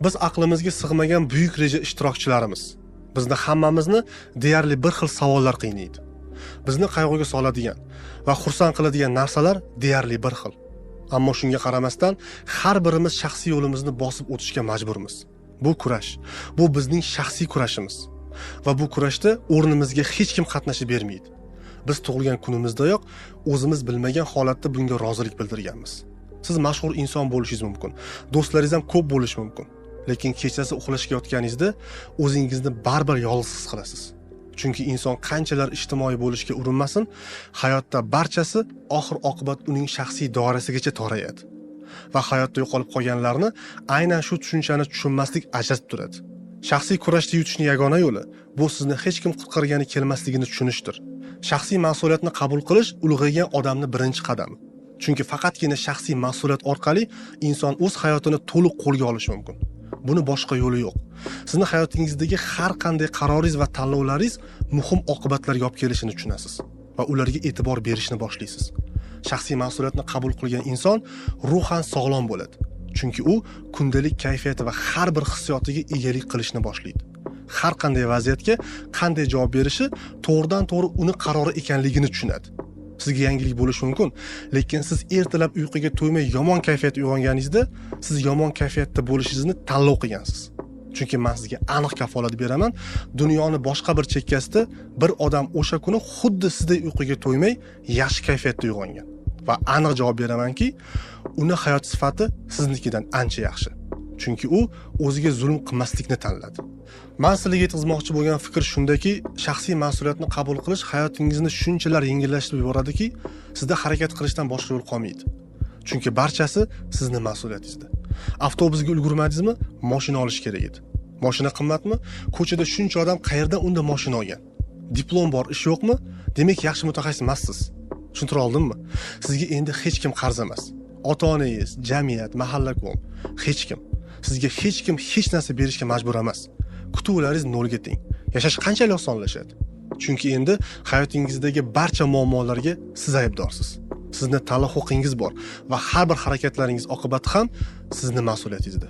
Biz aqlimizga sig'magan buyuk reja ishtirokchilarimiz. Bizni hammamizni deyarli bir xil savollar qiynaydi. Bizni qayg'uga soladigan va xursand qiladigan narsalar deyarli bir xil. Ammo shunga qaramasdan har birimiz shaxsiy yo'limizni bosib o'tishga majburmiz. Bu kurash, bu bizning shaxsiy kurashimiz. Va bu kurashda o'rnimizga hech kim qatnashib bermaydi. Biz tug'ilgan kunimizdayoq o'zimiz bilmagan holatda bunga rozilik bildirganmiz. Siz mashhur inson bo'lishingiz mumkin, do'stlaringiz ham ko'p bo'lishi mumkin. Lekin kechasi uxlashga yotganingizda o'zingizni baribir yolg'iz his qilasiz. Chunki inson qanchalar ijtimoiy bo'lishga urinmasin, hayotda barchasi oxir-oqibat uning shaxsiy doirasigacha torayadi. Va hayotda yo'qolib qolganlarni aynan shu tushunchani tushunmaslik ajratib turadi. Shaxsiy kurashda yutishning yagona yo'li bu sizni hech kim qutqargani kelmasligini tushunishdir. Shaxsiy mas'uliyatni qabul qilish ulg'aygan odamning birinchi qadami. Chunki faqatgina shaxsiy mas'uliyat orqali inson o'z hayotini to'liq qo'lga olishi mumkin. Buni boshqa yo'li yo'q. Sizni hayotingizdagi har qanday qaroringiz va tanlovlaringiz muhim oqibatlarga olib kelishini tushunasiz va ularga e'tibor berishni boshlaysiz. Shaxsiy mas'uliyatni qabul qilgan inson ruhan sog'lom bo'ladi. Chunki u kundalik kayfiyati va har bir hissiyotiga egalik qilishni boshlaydi. Har qanday vaziyatga qanday javob berishi to'g'ridan-to'g'ri uni qarori ekanligini tushunadi. Sizga yangilik bo'lishi mumkin, lekin siz ertalab uyquga to'ymay yomon kayfiyatda uyg'onganingizda, siz yomon kayfiyatda bo'lishingizni tanlov qilgansiz. Chunki men sizga aniq kafolat beraman, dunyoni boshqa bir chekkasida bir odam o'sha kuni xuddi sizday uyquga to'ymay yaxshi kayfiyatda uyg'ongan. Va aniq javob beramanki, uni hayot sifati siznikidan ancha yaxshi. Chunki u o'ziga zulm qilmaslikni tanladi. Men sizlarga yetkazmoqchi bo'lgan fikr shundaki, shaxsiy mas'uliyatni qabul qilish hayotingizni shunchalar yengillashtirib yuboradiki, sizda harakat qilishdan boshqa yo'l qolmaydi. Chunki barchasi sizning mas'uliyatingizda. Avtobusga ulgurmadingizmi, mashina olish kerak edi. Mashina qimmatmi? Ko'chada shuncha odam qayerdan unda mashina olgan? Diplom bor, ish yo'qmi? Demak, yaxshi mutaxassis emassiz. Tushuntira oldimmi? Sizga endi hech kim qarz emas. Ota-onangiz, jamiyat, mahalla-ko'm, hech kim. Sizga hech kim hech narsa berishga majbur emas. Kutuvlaringiz nolga teng. Yashash qanchalik osonlashadi? Chunki endi hayotingizdagi barcha muammolarga siz aybdorsiz. Sizning tanlov huquqingiz bor va har bir harakatlaringiz oqibati ham sizning mas'uliyatingizda.